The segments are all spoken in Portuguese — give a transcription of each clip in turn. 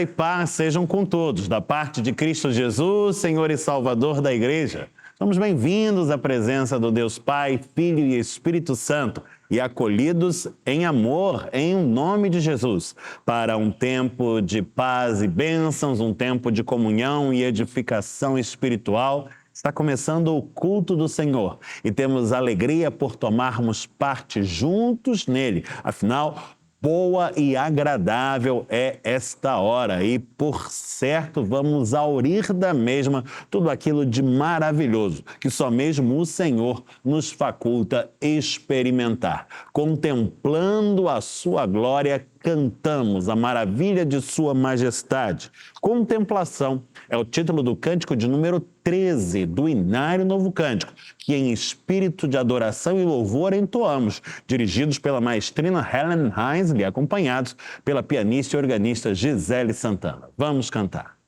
Graça e paz sejam com todos, da parte de Cristo Jesus, Senhor e Salvador da Igreja. Somos bem-vindos à presença do Deus Pai, Filho e Espírito Santo e acolhidos em amor, em nome de Jesus, para um tempo de paz e bênçãos, um tempo de comunhão e edificação espiritual. Está começando o culto do Senhor e temos alegria por tomarmos parte juntos nele. Afinal, boa e agradável é esta hora e, por certo, vamos aurir da mesma tudo aquilo de maravilhoso que só mesmo o Senhor nos faculta experimentar. Contemplando a sua glória, cantamos a maravilha de sua majestade. Contemplação é o título do cântico de número 13 do Inário Novo Cântico, que em espírito de adoração e louvor entoamos, dirigidos pela maestrina Helen Heinz e acompanhados pela pianista e organista Gisele Santana. Vamos cantar.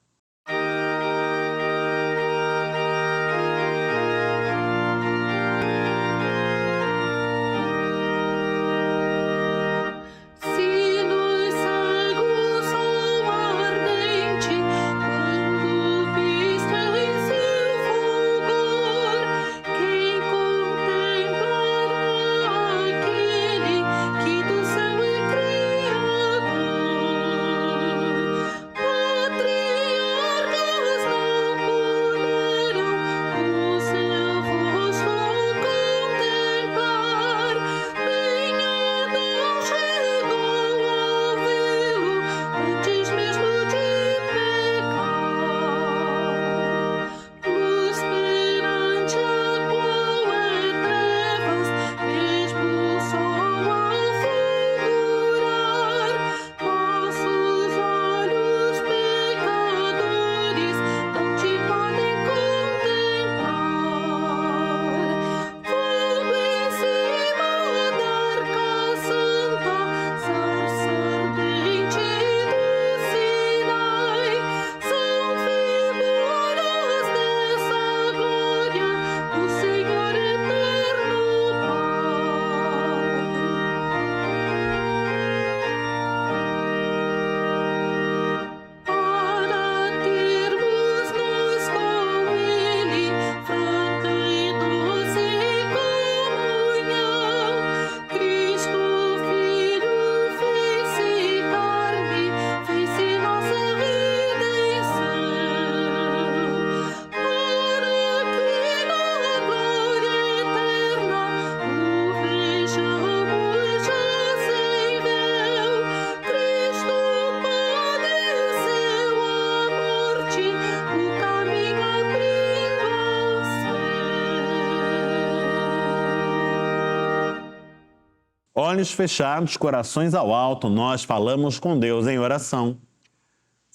Olhos fechados, corações ao alto, nós falamos com Deus em oração.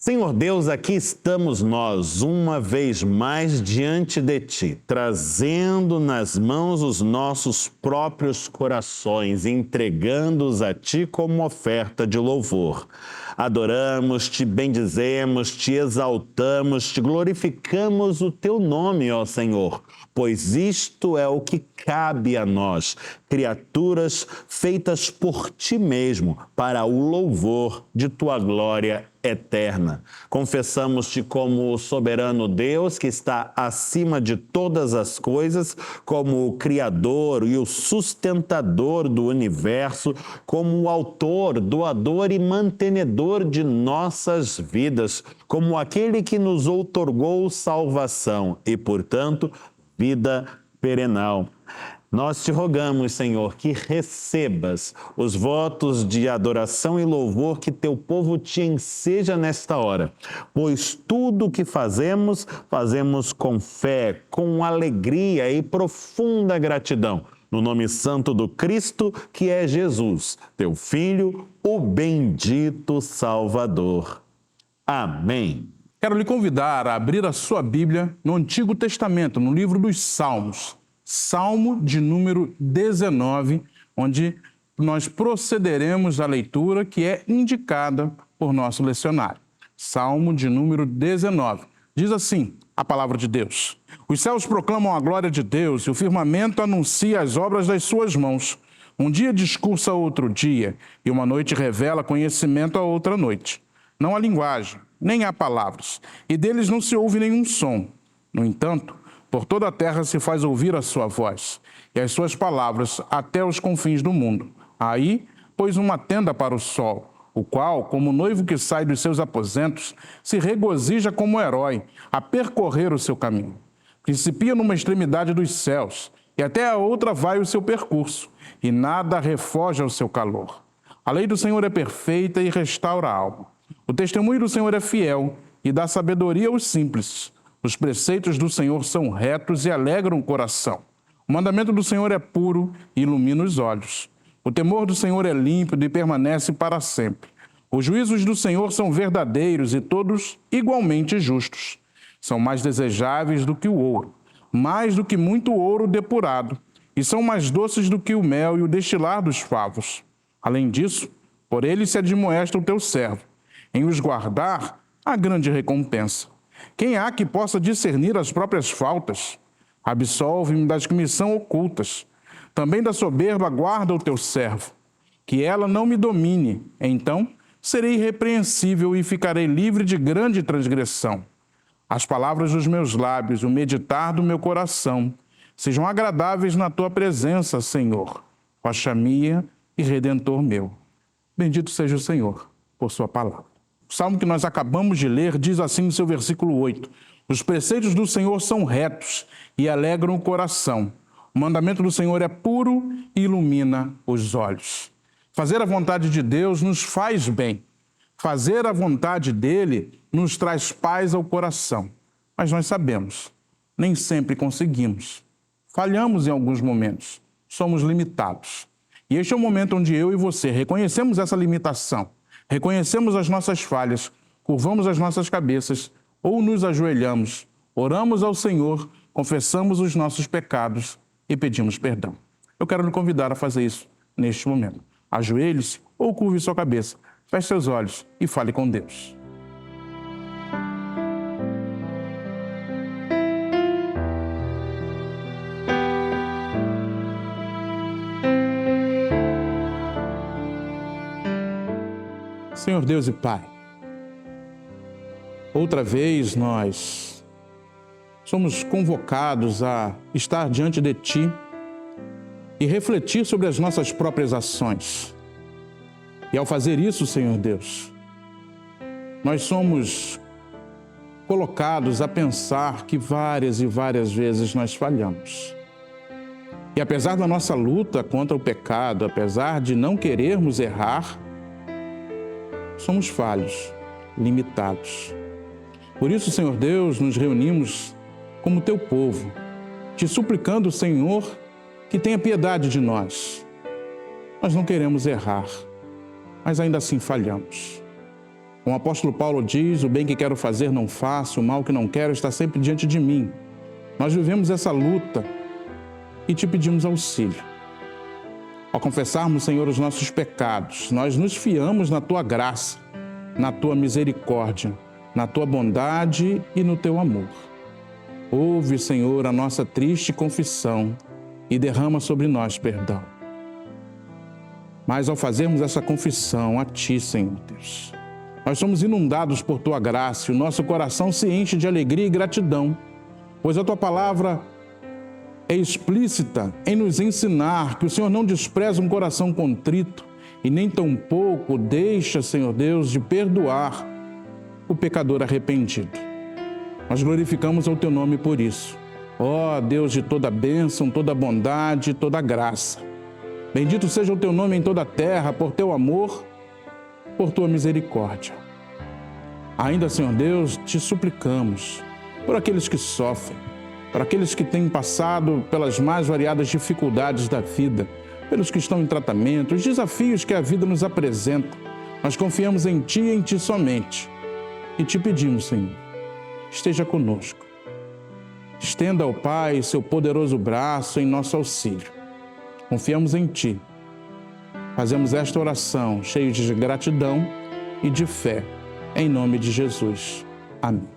Senhor Deus, aqui estamos nós, uma vez mais diante de Ti, trazendo nas mãos os nossos próprios corações, entregando-os a Ti como oferta de louvor. Adoramos, Te bendizemos, Te exaltamos, Te glorificamos o Teu nome, ó Senhor, pois isto é o que cabe a nós, criaturas feitas por Ti mesmo, para o louvor de Tua glória eterna. Confessamos-te como o soberano Deus que está acima de todas as coisas, como o Criador e o sustentador do universo, como o autor, doador e mantenedor de nossas vidas, como aquele que nos outorgou salvação e, portanto, vida perenal. Nós te rogamos, Senhor, que recebas os votos de adoração e louvor que teu povo te enseja nesta hora, pois tudo o que fazemos, fazemos com fé, com alegria e profunda gratidão, no nome santo do Cristo, que é Jesus, teu Filho, o bendito Salvador. Amém. Quero lhe convidar a abrir a sua Bíblia no Antigo Testamento, no livro dos Salmos. Salmo de número 19, onde nós procederemos à leitura que é indicada por nosso lecionário. Salmo de número 19. Diz assim a palavra de Deus: Os céus proclamam a glória de Deus e o firmamento anuncia as obras das suas mãos. Um dia discursa outro dia e uma noite revela conhecimento a outra noite. Não há linguagem, nem há palavras, e deles não se ouve nenhum som. No entanto, por toda a terra se faz ouvir a sua voz, e as suas palavras até os confins do mundo. Aí pôs uma tenda para o sol, o qual, como noivo que sai dos seus aposentos, se regozija como herói a percorrer o seu caminho. Principia numa extremidade dos céus, e até a outra vai o seu percurso, e nada refoge ao seu calor. A lei do Senhor é perfeita e restaura a alma. O testemunho do Senhor é fiel e dá sabedoria aos simples. Os preceitos do Senhor são retos e alegram o coração. O mandamento do Senhor é puro e ilumina os olhos. O temor do Senhor é límpido e permanece para sempre. Os juízos do Senhor são verdadeiros e todos igualmente justos. São mais desejáveis do que o ouro, mais do que muito ouro depurado, e são mais doces do que o mel e o destilar dos favos. Além disso, por eles se admoesta o teu servo. Em os guardar, há grande recompensa. Quem há que possa discernir as próprias faltas? Absolve-me das que me são ocultas. Também da soberba guarda o teu servo. Que ela não me domine. Então, serei irrepreensível e ficarei livre de grande transgressão. As palavras dos meus lábios, o meditar do meu coração, sejam agradáveis na tua presença, Senhor, rocha minha e redentor meu. Bendito seja o Senhor por sua palavra. O salmo que nós acabamos de ler diz assim no seu versículo 8: os preceitos do Senhor são retos e alegram o coração. O mandamento do Senhor é puro e ilumina os olhos. Fazer a vontade de Deus nos faz bem. Fazer a vontade dele nos traz paz ao coração. Mas nós sabemos, nem sempre conseguimos. Falhamos em alguns momentos. Somos limitados. E este é o momento onde eu e você reconhecemos essa limitação. Reconhecemos as nossas falhas, curvamos as nossas cabeças ou nos ajoelhamos, oramos ao Senhor, confessamos os nossos pecados e pedimos perdão. Eu quero lhe convidar a fazer isso neste momento. Ajoelhe-se ou curve sua cabeça, feche seus olhos e fale com Deus. Senhor Deus e Pai, outra vez nós somos convocados a estar diante de Ti e refletir sobre as nossas próprias ações. E ao fazer isso, Senhor Deus, nós somos colocados a pensar que várias e várias vezes nós falhamos. E apesar da nossa luta contra o pecado, apesar de não querermos errar, somos falhos, limitados. Por isso, Senhor Deus, nos reunimos como Teu povo, te suplicando, Senhor, que tenha piedade de nós. Nós não queremos errar, mas ainda assim falhamos. Como o apóstolo Paulo diz, o bem que quero fazer não faço, o mal que não quero está sempre diante de mim. Nós vivemos essa luta e te pedimos auxílio. Ao confessarmos, Senhor, os nossos pecados, nós nos fiamos na Tua graça, na Tua misericórdia, na Tua bondade e no Teu amor. Ouve, Senhor, a nossa triste confissão e derrama sobre nós perdão. Mas ao fazermos essa confissão a Ti, Senhor Deus, nós somos inundados por Tua graça e o nosso coração se enche de alegria e gratidão, pois a Tua palavra é explícita em nos ensinar que o Senhor não despreza um coração contrito e nem tampouco deixa, Senhor Deus, de perdoar o pecador arrependido. Nós glorificamos ao Teu nome por isso. Ó Deus de toda bênção, toda bondade, toda graça. Bendito seja o Teu nome em toda a terra, por Teu amor, por Tua misericórdia. Ainda, Senhor Deus, te suplicamos por aqueles que sofrem, por aqueles que têm passado pelas mais variadas dificuldades da vida, pelos que estão em tratamento, os desafios que a vida nos apresenta. Nós confiamos em Ti e em Ti somente. E te pedimos, Senhor, esteja conosco. Estenda ao Pai seu poderoso braço em nosso auxílio. Confiamos em Ti. Fazemos esta oração cheio de gratidão e de fé, em nome de Jesus. Amém.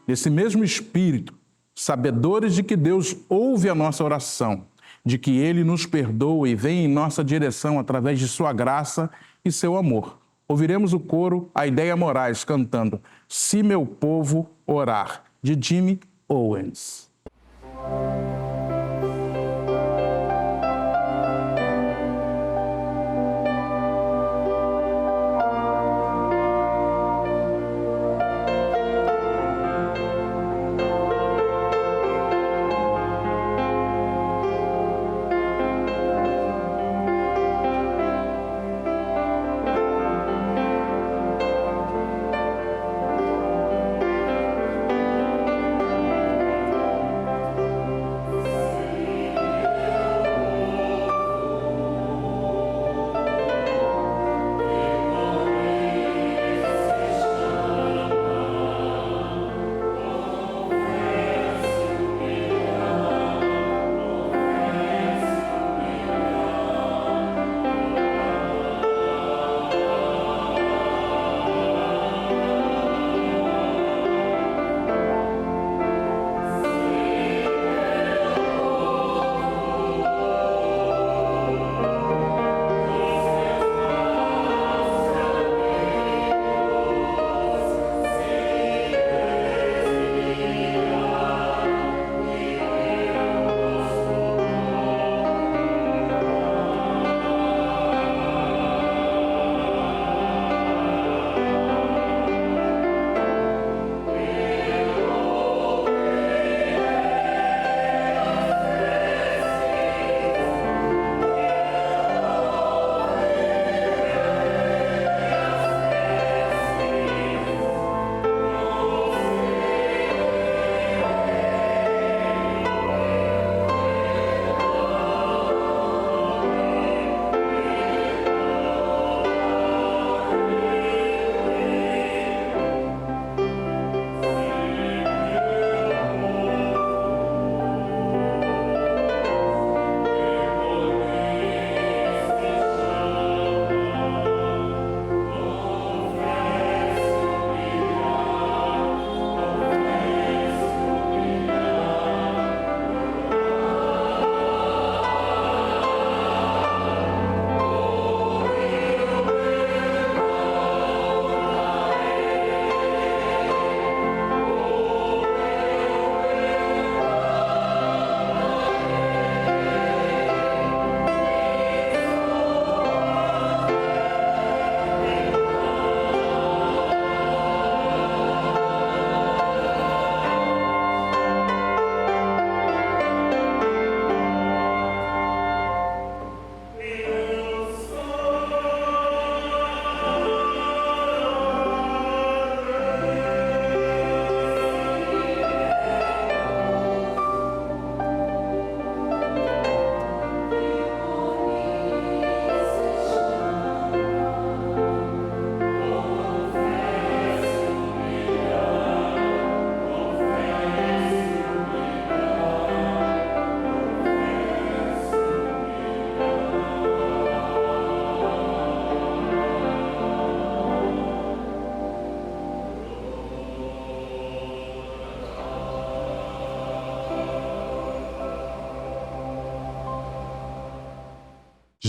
Nesse mesmo espírito, sabedores de que Deus ouve a nossa oração, de que Ele nos perdoa e vem em nossa direção através de Sua graça e Seu amor. ouviremos o coro A Ideia Moraes cantando Se Meu Povo Orar, de Jimmy Owens.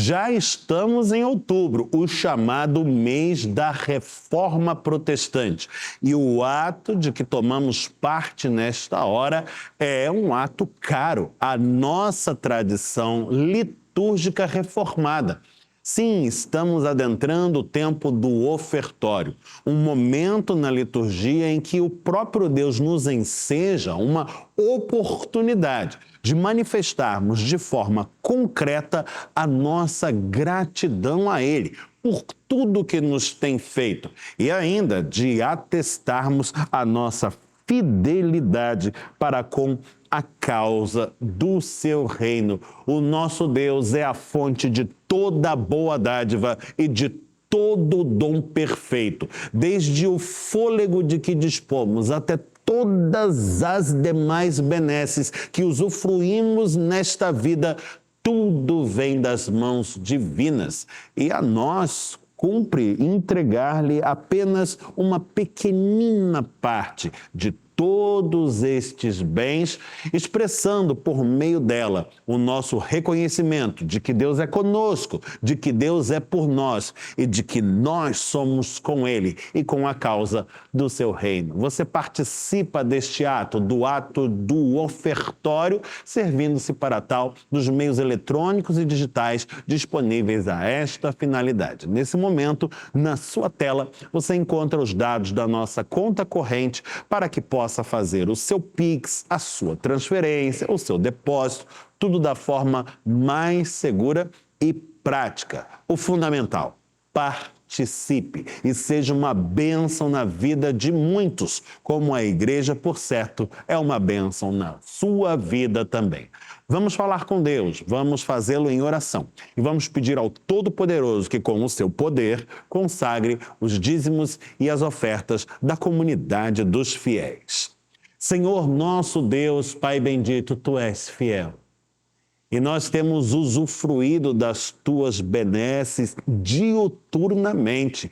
Já estamos em outubro, o chamado mês da Reforma Protestante. E o ato de que tomamos parte nesta hora é um ato caro à nossa tradição litúrgica reformada. Sim, estamos adentrando o tempo do ofertório, um momento na liturgia em que o próprio Deus nos enseja uma oportunidade de manifestarmos de forma concreta a nossa gratidão a Ele por tudo que nos tem feito e ainda de atestarmos a nossa fidelidade para com a causa do seu reino. O nosso Deus é a fonte de toda boa dádiva e de todo dom perfeito, desde o fôlego de que dispomos até todas as demais benesses que usufruímos nesta vida, tudo vem das mãos divinas. E a nós cumpre entregar-lhe apenas uma pequenina parte de todos estes bens, expressando por meio dela o nosso reconhecimento de que Deus é conosco, de que Deus é por nós e de que nós somos com Ele e com a causa do seu reino. Você participa deste ato, do ato do ofertório, servindo-se para tal dos meios eletrônicos e digitais disponíveis a esta finalidade. Nesse momento, na sua tela, você encontra os dados da nossa conta corrente para que possa fazer o seu Pix, a sua transferência, o seu depósito, tudo da forma mais segura e prática. O fundamental, participe e seja uma bênção na vida de muitos, como a igreja, por certo, é uma bênção na sua vida também. Vamos falar com Deus, vamos fazê-lo em oração e vamos pedir ao Todo-Poderoso que, com o seu poder, consagre os dízimos e as ofertas da comunidade dos fiéis. Senhor nosso Deus, Pai bendito, Tu és fiel. E nós temos usufruído das Tuas benesses diuturnamente,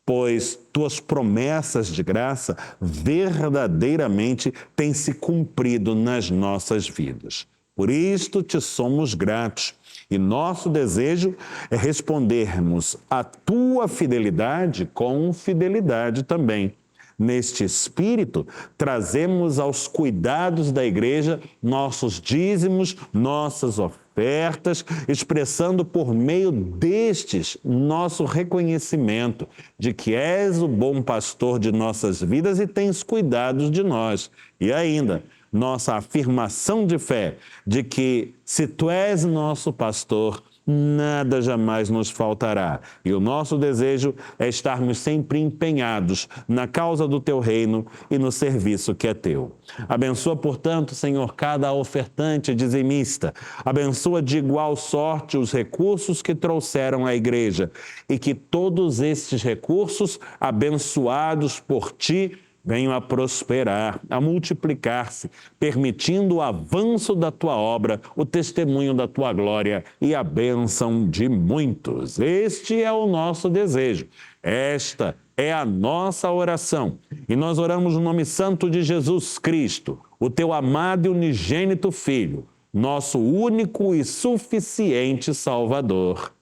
pois Tuas promessas de graça verdadeiramente têm se cumprido nas nossas vidas. Por isto te somos gratos e nosso desejo é respondermos à Tua fidelidade com fidelidade também. Neste espírito, trazemos aos cuidados da igreja nossos dízimos, nossas ofertas, expressando por meio destes nosso reconhecimento de que és o bom pastor de nossas vidas e tens cuidado de nós. E ainda, nossa afirmação de fé de que, se Tu és nosso pastor, nada jamais nos faltará. E o nosso desejo é estarmos sempre empenhados na causa do Teu reino e no serviço que é Teu. Abençoa, portanto, Senhor, cada ofertante dizimista. Abençoa de igual sorte os recursos que trouxeram à igreja e que todos estes recursos, abençoados por Ti, venham a prosperar, a multiplicar-se, permitindo o avanço da Tua obra, o testemunho da Tua glória e a bênção de muitos. Este é o nosso desejo. Esta é a nossa oração. E nós oramos no nome santo de Jesus Cristo, o Teu amado e unigênito Filho, nosso único e suficiente Salvador.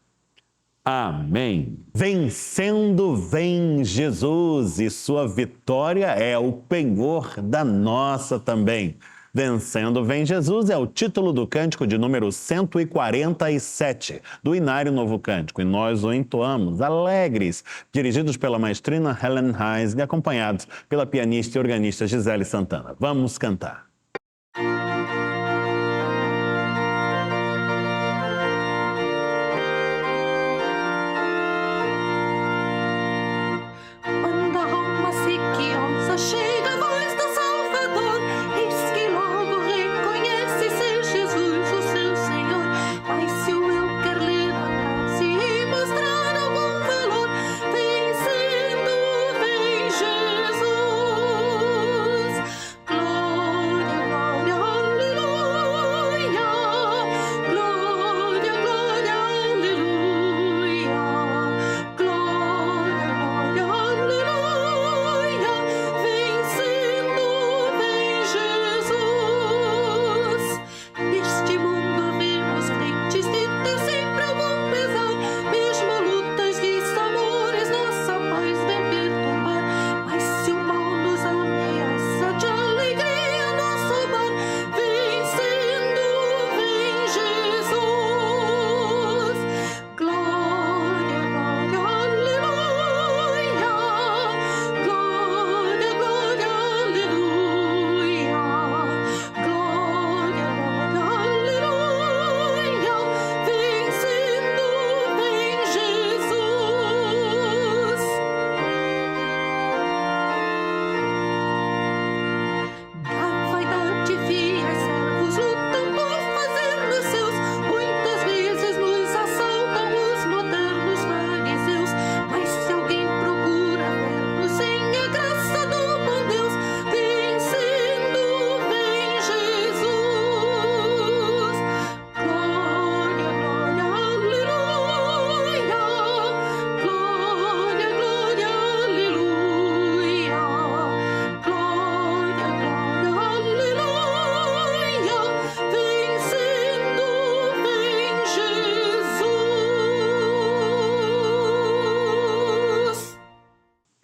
Amém. Vencendo vem Jesus e sua vitória é o penhor da nossa também. Vencendo vem Jesus é o título do cântico de número 147 do Inário Novo Cântico. E nós o entoamos alegres, dirigidos pela maestrina Helen Hines e acompanhados pela pianista e organista Gisele Santana. Vamos cantar. Glória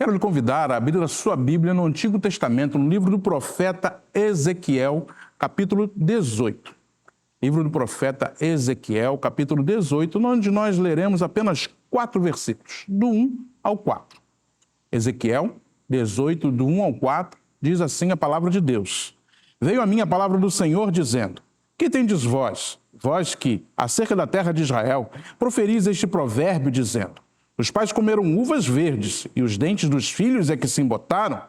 Quero lhe convidar a abrir a sua Bíblia no Antigo Testamento, no livro do profeta Ezequiel, capítulo 18. Livro do profeta Ezequiel, capítulo 18, onde nós leremos apenas 4 versículos, do 1 ao 4. Ezequiel 18, do 1 ao 4, diz assim a palavra de Deus. Veio a mim a palavra do Senhor, dizendo: Que tendes vós, vós que, acerca da terra de Israel, proferis este provérbio, dizendo: Os pais comeram uvas verdes, e os dentes dos filhos é que se embotaram?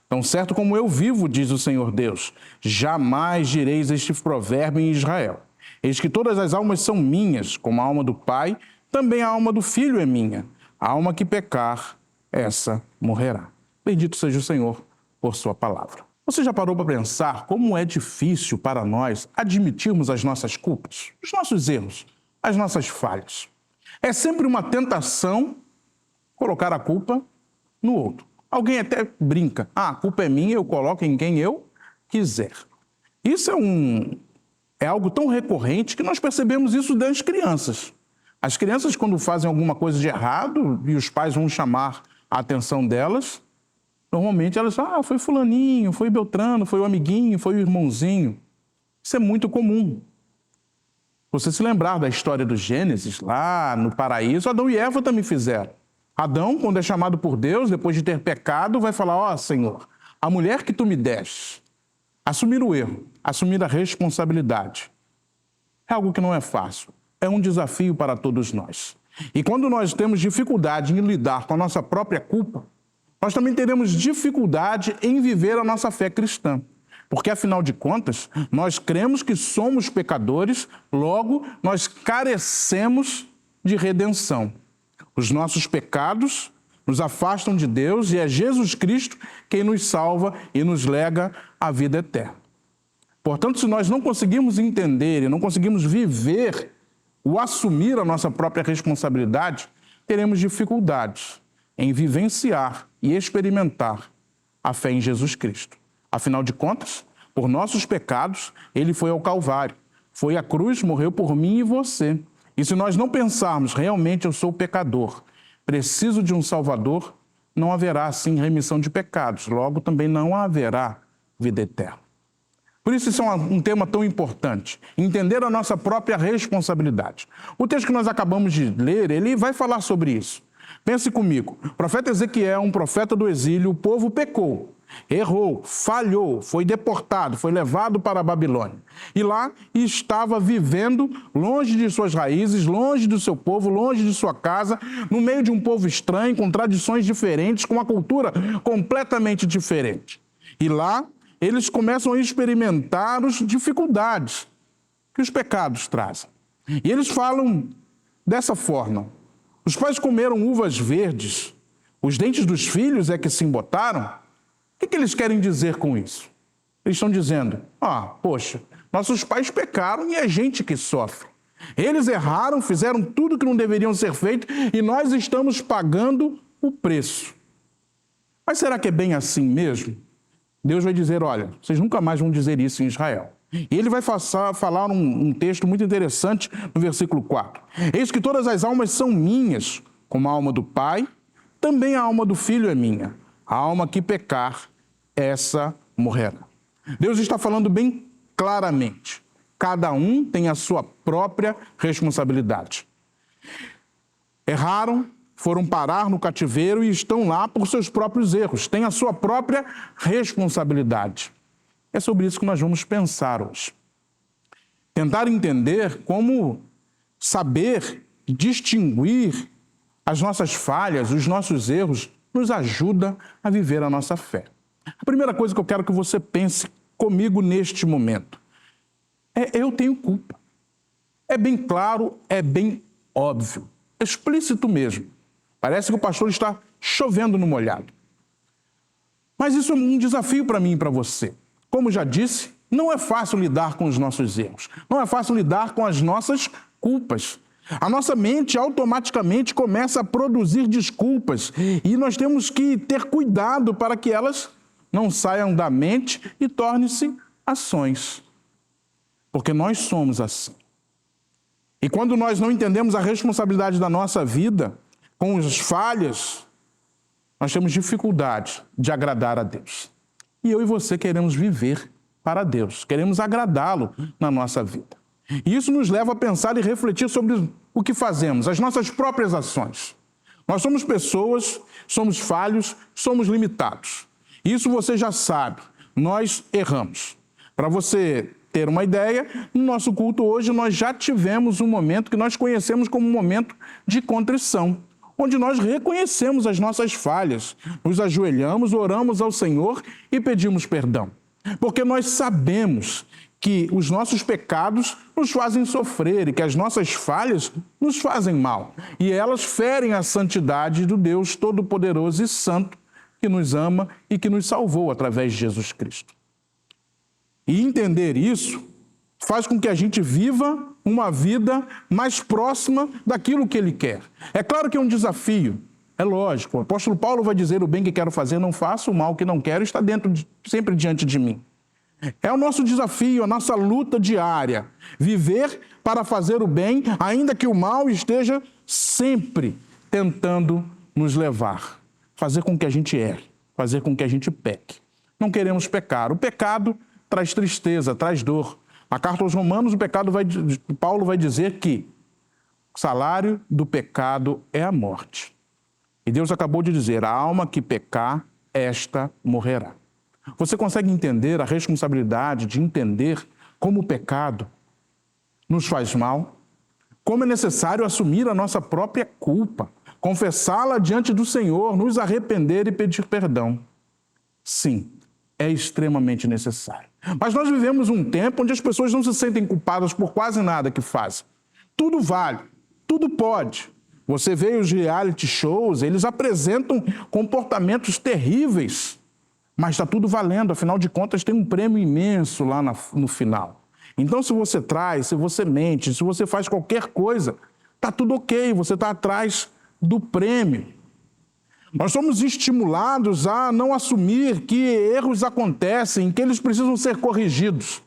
Tão certo como eu vivo, diz o Senhor Deus, jamais direis este provérbio em Israel. Eis que todas as almas são minhas, como a alma do pai, também a alma do filho é minha. A alma que pecar, essa morrerá. Bendito seja o Senhor por sua palavra. Você já parou para pensar como é difícil para nós admitirmos as nossas culpas, os nossos erros, as nossas falhas? É sempre uma tentação colocar a culpa no outro. Alguém até brinca: a culpa é minha, eu coloco em quem eu quiser. Isso é algo tão recorrente que nós percebemos isso das crianças. As crianças, quando fazem alguma coisa de errado e os pais vão chamar a atenção delas, normalmente elas falam: foi fulaninho, foi Beltrano, foi o amiguinho, foi o irmãozinho. Isso é muito comum. Você se lembrar da história do Gênesis, lá no paraíso, Adão e Eva também fizeram. Adão, quando é chamado por Deus, depois de ter pecado, vai falar: ó, Senhor, a mulher que tu me deste. Assumir o erro, assumir a responsabilidade. É algo que não é fácil. É um desafio para todos nós. E quando nós temos dificuldade em lidar com a nossa própria culpa, nós também teremos dificuldade em viver a nossa fé cristã. Porque, afinal de contas, nós cremos que somos pecadores, logo, nós carecemos de redenção. Os nossos pecados nos afastam de Deus e é Jesus Cristo quem nos salva e nos lega a vida eterna. Portanto, se nós não conseguirmos entender e não conseguirmos viver o assumir a nossa própria responsabilidade, teremos dificuldades em vivenciar e experimentar a fé em Jesus Cristo. Afinal de contas, por nossos pecados, ele foi ao Calvário, foi à cruz, morreu por mim e você. E se nós não pensarmos: realmente eu sou pecador, preciso de um Salvador, não haverá assim remissão de pecados, logo também não haverá vida eterna. Por isso é um tema tão importante, entender a nossa própria responsabilidade. O texto que nós acabamos de ler, ele vai falar sobre isso. Pense comigo, o profeta Ezequiel, um profeta do exílio, o povo pecou, errou, falhou, foi deportado, foi levado para a Babilônia. E lá estava vivendo longe de suas raízes, longe do seu povo, longe de sua casa, no meio de um povo estranho, com tradições diferentes, com uma cultura completamente diferente. E lá eles começam a experimentar as dificuldades que os pecados trazem. E eles falam dessa forma: os pais comeram uvas verdes, os dentes dos filhos é que se embotaram. O que eles querem dizer com isso? Eles estão dizendo: poxa, nossos pais pecaram e é a gente que sofre. Eles erraram, fizeram tudo que não deveriam ser feito e nós estamos pagando o preço. Mas será que é bem assim mesmo? Deus vai dizer: olha, vocês nunca mais vão dizer isso em Israel. E ele vai falar um texto muito interessante no versículo 4. Eis que todas as almas são minhas, como a alma do pai, também a alma do filho é minha. A alma que pecar, essa morrerá. Deus está falando bem claramente. Cada um tem a sua própria responsabilidade. Erraram, foram parar no cativeiro e estão lá por seus próprios erros. Têm a sua própria responsabilidade. É sobre isso que nós vamos pensar hoje. Tentar entender como saber distinguir as nossas falhas, os nossos erros, nos ajuda a viver a nossa fé. A primeira coisa que eu quero que você pense comigo neste momento é: eu tenho culpa. É bem claro, é bem óbvio, explícito mesmo. Parece que o pastor está chovendo no molhado. Mas isso é um desafio para mim e para você. Como já disse, não é fácil lidar com os nossos erros. Não é fácil lidar com as nossas culpas. A nossa mente automaticamente começa a produzir desculpas e nós temos que ter cuidado para que elas não saiam da mente e tornem-se ações. Porque nós somos assim. E quando nós não entendemos a responsabilidade da nossa vida com as falhas, nós temos dificuldade de agradar a Deus. E eu e você queremos viver para Deus, queremos agradá-lo na nossa vida. E isso nos leva a pensar e refletir sobre o que fazemos, as nossas próprias ações. Nós somos pessoas, somos falhos, somos limitados. Isso você já sabe, nós erramos. Para você ter uma ideia, no nosso culto hoje nós já tivemos um momento que nós conhecemos como um momento de contrição, onde nós reconhecemos as nossas falhas, nos ajoelhamos, oramos ao Senhor e pedimos perdão. Porque nós sabemos que os nossos pecados nos fazem sofrer e que as nossas falhas nos fazem mal. E elas ferem a santidade do Deus Todo-Poderoso e Santo que nos ama e que nos salvou através de Jesus Cristo. E entender isso faz com que a gente viva uma vida mais próxima daquilo que Ele quer. É claro que é um desafio, é lógico. O apóstolo Paulo vai dizer: o bem que quero fazer não faço, o mal que não quero está sempre diante de mim. É o nosso desafio, a nossa luta diária. Viver para fazer o bem, ainda que o mal esteja sempre tentando nos levar. Fazer com que a gente erre, fazer com que a gente peque. Não queremos pecar. O pecado traz tristeza, traz dor. Na carta aos Romanos, Paulo vai dizer que o salário do pecado é a morte. E Deus acabou de dizer: a alma que pecar, esta morrerá. Você consegue entender a responsabilidade de entender como o pecado nos faz mal? Como é necessário assumir a nossa própria culpa, confessá-la diante do Senhor, nos arrepender e pedir perdão? Sim, é extremamente necessário. Mas nós vivemos um tempo onde as pessoas não se sentem culpadas por quase nada que fazem. Tudo vale, tudo pode. Você vê os reality shows, eles apresentam comportamentos terríveis, mas está tudo valendo, afinal de contas tem um prêmio imenso lá no final. Então se você traz, se você mente, se você faz qualquer coisa, está tudo ok, você está atrás do prêmio. Nós somos estimulados a não assumir que erros acontecem, que eles precisam ser corrigidos.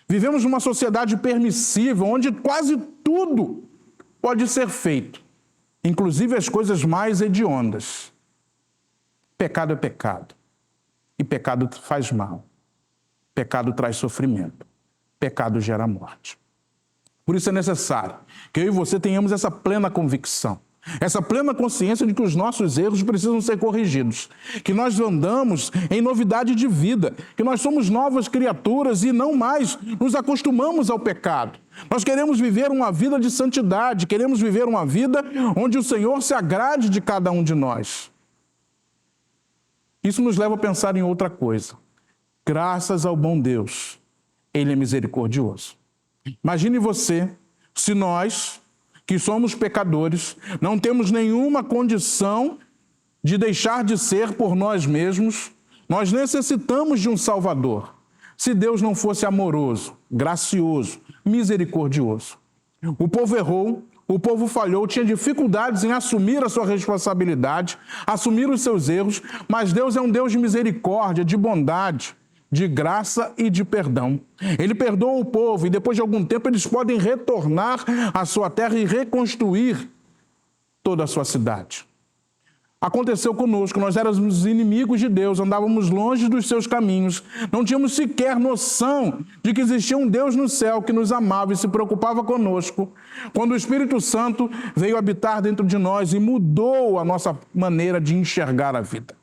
Vivemos numa sociedade permissiva, onde quase tudo pode ser feito, inclusive as coisas mais hediondas. Pecado é pecado. E pecado faz mal. Pecado traz sofrimento. Pecado gera morte. Por isso é necessário que eu e você tenhamos essa plena convicção, essa plena consciência de que os nossos erros precisam ser corrigidos, que nós andamos em novidade de vida, que nós somos novas criaturas e não mais nos acostumamos ao pecado. Nós queremos viver uma vida de santidade, queremos viver uma vida onde o Senhor se agrade de cada um de nós. Isso nos leva a pensar em outra coisa. Graças ao bom Deus, Ele é misericordioso. Imagine você, se nós, que somos pecadores, não temos nenhuma condição de deixar de ser por nós mesmos, nós necessitamos de um Salvador. Se Deus não fosse amoroso, gracioso, misericordioso. O povo errou, o povo falhou, tinha dificuldades em assumir a sua responsabilidade, assumir os seus erros, mas Deus é um Deus de misericórdia, de bondade, de graça e de perdão. Ele perdoa o povo e depois de algum tempo eles podem retornar à sua terra e reconstruir toda a sua cidade. Aconteceu conosco, nós éramos inimigos de Deus, andávamos longe dos seus caminhos, não tínhamos sequer noção de que existia um Deus no céu que nos amava e se preocupava conosco, quando o Espírito Santo veio habitar dentro de nós e mudou a nossa maneira de enxergar a vida.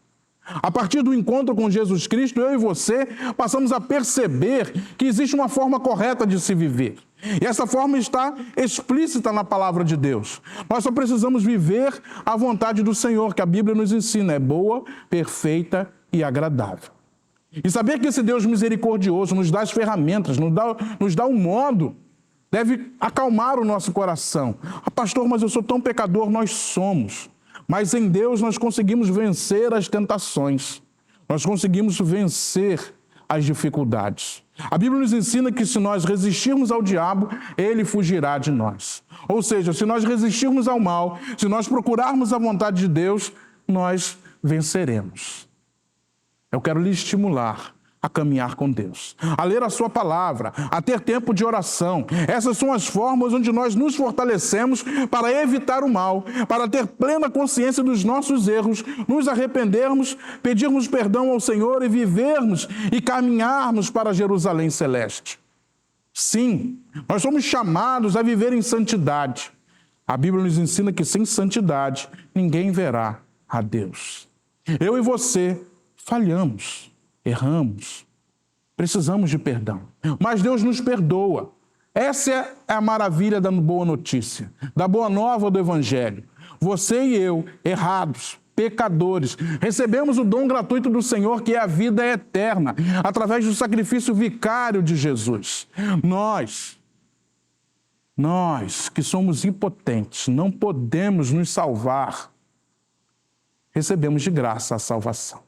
A partir do encontro com Jesus Cristo, eu e você passamos a perceber que existe uma forma correta de se viver. E essa forma está explícita na palavra de Deus. Nós só precisamos viver a vontade do Senhor, que a Bíblia nos ensina, é boa, perfeita e agradável. E saber que esse Deus misericordioso nos dá as ferramentas, nos dá um modo, deve acalmar o nosso coração. Ah, pastor, mas eu sou tão pecador, nós somos. Mas em Deus nós conseguimos vencer as tentações, nós conseguimos vencer as dificuldades. A Bíblia nos ensina que se nós resistirmos ao diabo, ele fugirá de nós. Ou seja, se nós resistirmos ao mal, se nós procurarmos a vontade de Deus, nós venceremos. Eu quero lhe estimular a caminhar com Deus, a ler a sua palavra, a ter tempo de oração. Essas são as formas onde nós nos fortalecemos para evitar o mal, para ter plena consciência dos nossos erros, nos arrependermos, pedirmos perdão ao Senhor e vivermos e caminharmos para Jerusalém celeste. Sim, nós somos chamados a viver em santidade. A Bíblia nos ensina que sem santidade ninguém verá a Deus. Eu e você falhamos, erramos, precisamos de perdão, mas Deus nos perdoa. Essa é a maravilha da boa notícia, da boa nova do Evangelho. Você e eu, errados, pecadores, recebemos o dom gratuito do Senhor, que é a vida eterna, através do sacrifício vicário de Jesus. Nós que somos impotentes, não podemos nos salvar, recebemos de graça a salvação.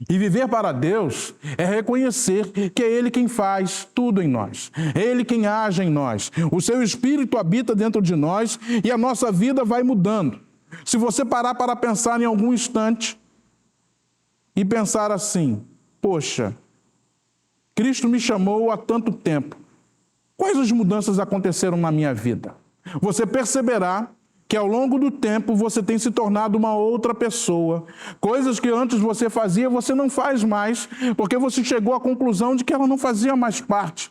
E viver para Deus é reconhecer que é Ele quem faz tudo em nós. É Ele quem age em nós. O seu Espírito habita dentro de nós e a nossa vida vai mudando. Se você parar para pensar em algum instante e pensar assim, poxa, Cristo me chamou há tanto tempo. Quais as mudanças aconteceram na minha vida? Você perceberá que ao longo do tempo você tem se tornado uma outra pessoa. Coisas que antes você fazia, você não faz mais, porque você chegou à conclusão de que ela não fazia mais parte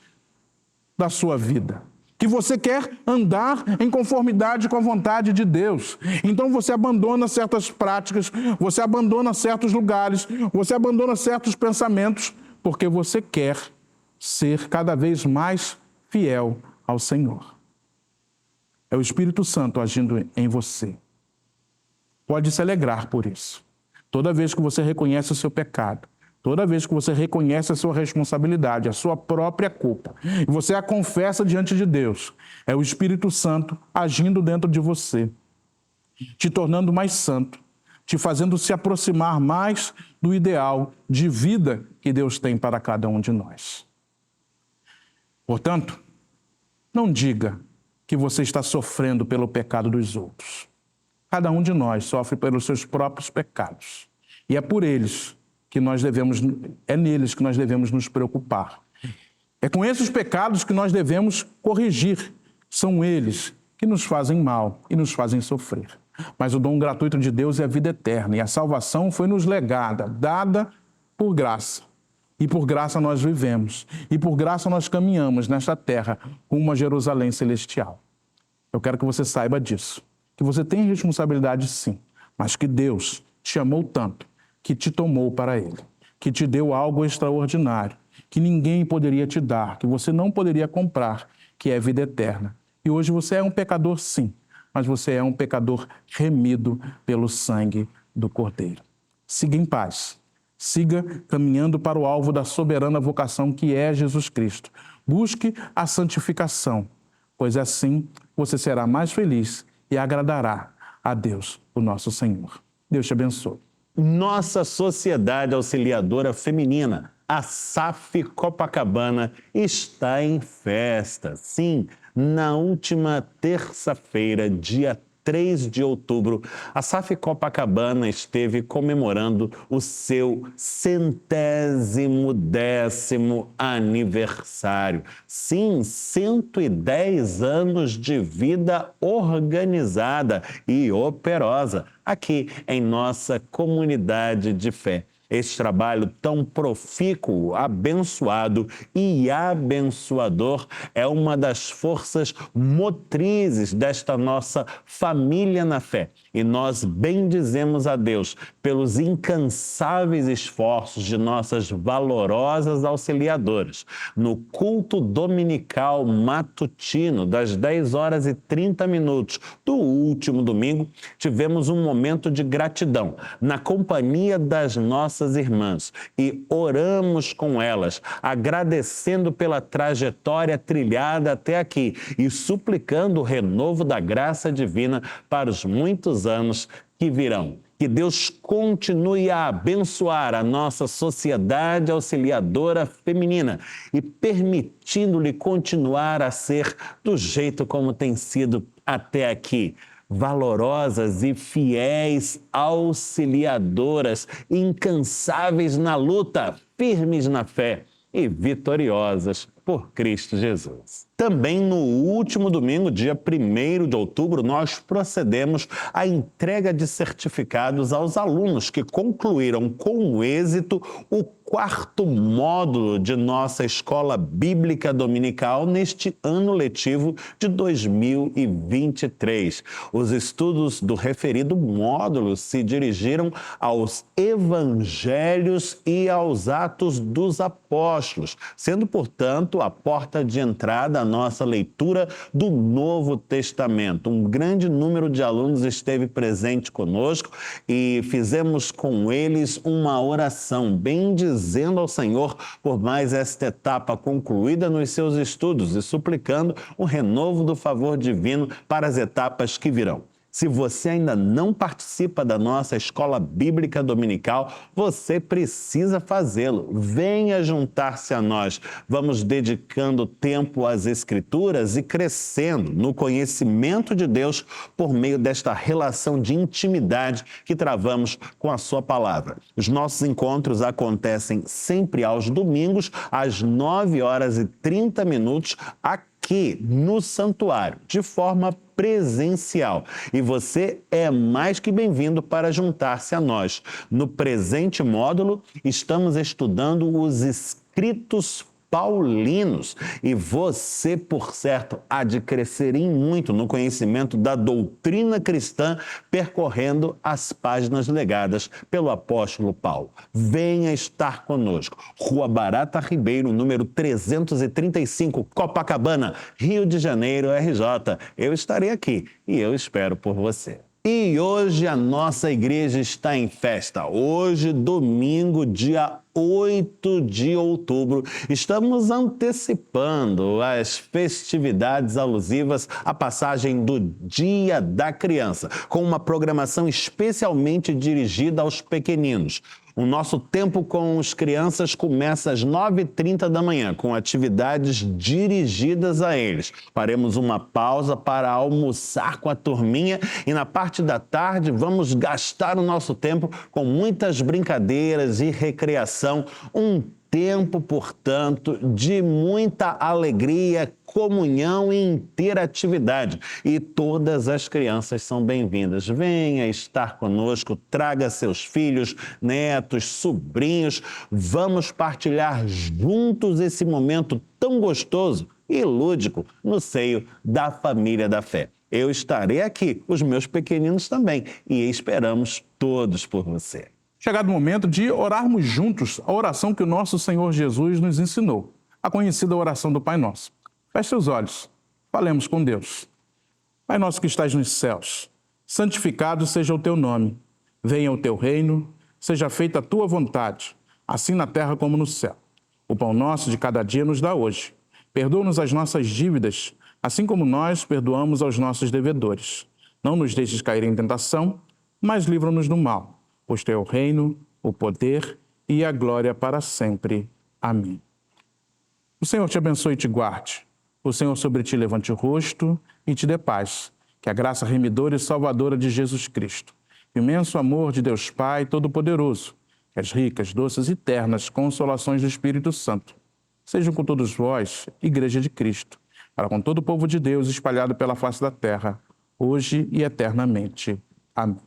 da sua vida. Que você quer andar em conformidade com a vontade de Deus. Então você abandona certas práticas, você abandona certos lugares, você abandona certos pensamentos, porque você quer ser cada vez mais fiel ao Senhor. É o Espírito Santo agindo em você. Pode se alegrar por isso. Toda vez que você reconhece o seu pecado, toda vez que você reconhece a sua responsabilidade, a sua própria culpa, e você a confessa diante de Deus, é o Espírito Santo agindo dentro de você, te tornando mais santo, te fazendo se aproximar mais do ideal de vida que Deus tem para cada um de nós. Portanto, não diga que você está sofrendo pelo pecado dos outros. Cada um de nós sofre pelos seus próprios pecados. E é por eles que é neles que nós devemos nos preocupar. É com esses pecados que nós devemos corrigir. São eles que nos fazem mal e nos fazem sofrer. Mas o dom gratuito de Deus é a vida eterna. E a salvação foi nos legada, dada por graça. E por graça nós vivemos. E por graça nós caminhamos nesta terra rumo a Jerusalém celestial. Eu quero que você saiba disso. Que você tem responsabilidade sim, mas que Deus te amou tanto, que te tomou para Ele, que te deu algo extraordinário, que ninguém poderia te dar, que você não poderia comprar, que é a vida eterna. E hoje você é um pecador sim, mas você é um pecador remido pelo sangue do Cordeiro. Siga em paz. Siga caminhando para o alvo da soberana vocação que é Jesus Cristo. Busque a santificação, pois assim você será mais feliz e agradará a Deus, o nosso Senhor. Deus te abençoe. Nossa Sociedade Auxiliadora Feminina, a SAF Copacabana, está em festa. Sim, na última terça-feira, dia 3 de outubro, a SAF Copacabana esteve comemorando o seu 110º aniversário. Sim, 110 anos de vida organizada e operosa aqui em nossa comunidade de fé. Esse trabalho tão profícuo, abençoado e abençoador é uma das forças motrizes desta nossa família na fé. E nós bendizemos a Deus pelos incansáveis esforços de nossas valorosas auxiliadoras. No culto dominical matutino, das 10h30 do último domingo, tivemos um momento de gratidão na companhia das nossas irmãs e oramos com elas, agradecendo pela trajetória trilhada até aqui e suplicando o renovo da graça divina para os muitos anos que virão. Que Deus continue a abençoar a nossa Sociedade Auxiliadora Feminina e permitindo-lhe continuar a ser do jeito como tem sido até aqui. Valorosas e fiéis auxiliadoras, incansáveis na luta. firmes na fé e vitoriosas por Cristo Jesus. Também no último domingo, dia 1º de outubro, nós procedemos à entrega de certificados aos alunos que concluíram com êxito o 4º módulo de nossa Escola Bíblica Dominical neste ano letivo de 2023. Os estudos do referido módulo se dirigiram aos Evangelhos e aos Atos dos Apóstolos, sendo, portanto, a porta de entrada à nossa leitura do Novo Testamento. Um grande número de alunos esteve presente conosco e fizemos com eles uma oração, bendizendo ao Senhor por mais esta etapa concluída nos seus estudos e suplicando o renovo do favor divino para as etapas que virão. Se você ainda não participa da nossa Escola Bíblica Dominical, você precisa fazê-lo. Venha juntar-se a nós. Vamos dedicando tempo às Escrituras e crescendo no conhecimento de Deus por meio desta relação de intimidade que travamos com a sua palavra. Os nossos encontros acontecem sempre aos domingos, às 9h30, aqui no santuário, de forma presencial. E você é mais que bem-vindo para juntar-se a nós. No presente módulo, estamos estudando os escritos paulinos e você, por certo, há de crescer em muito no conhecimento da doutrina cristã, percorrendo as páginas legadas pelo apóstolo Paulo. Venha estar conosco. Rua Barata Ribeiro, número 335, Copacabana, Rio de Janeiro, RJ. Eu estarei aqui e eu espero por você. E hoje a nossa igreja está em festa. Hoje, domingo, dia 8 de outubro, estamos antecipando as festividades alusivas à passagem do Dia da Criança, com uma programação especialmente dirigida aos pequeninos. O nosso tempo com as crianças começa às 9h30, com atividades dirigidas a eles. Faremos uma pausa para almoçar com a turminha e na parte da tarde vamos gastar o nosso tempo com muitas brincadeiras e recreação. Um tempo, portanto, de muita alegria, comunhão e interatividade. E todas as crianças são bem-vindas. Venha estar conosco, traga seus filhos, netos, sobrinhos. Vamos partilhar juntos esse momento tão gostoso e lúdico no seio da família da fé. Eu estarei aqui, os meus pequeninos também, e esperamos todos por você. Chegado o momento de orarmos juntos a oração que o nosso Senhor Jesus nos ensinou, a conhecida oração do Pai Nosso. Feche seus olhos, falemos com Deus. Pai nosso que estás nos céus, santificado seja o teu nome. Venha o teu reino, seja feita a tua vontade, assim na terra como no céu. O pão nosso de cada dia nos dá hoje. Perdoa-nos as nossas dívidas, assim como nós perdoamos aos nossos devedores. Não nos deixes cair em tentação, mas livra-nos do mal. Pois teu é o reino, o poder e a glória para sempre. Amém. O Senhor te abençoe e te guarde. O Senhor sobre ti levante o rosto e te dê paz. Que a graça remidora e salvadora de Jesus Cristo, o imenso amor de Deus Pai Todo-Poderoso, que as ricas, doces e ternas consolações do Espírito Santo sejam com todos vós, Igreja de Cristo, para com todo o povo de Deus espalhado pela face da terra, hoje e eternamente. Amém.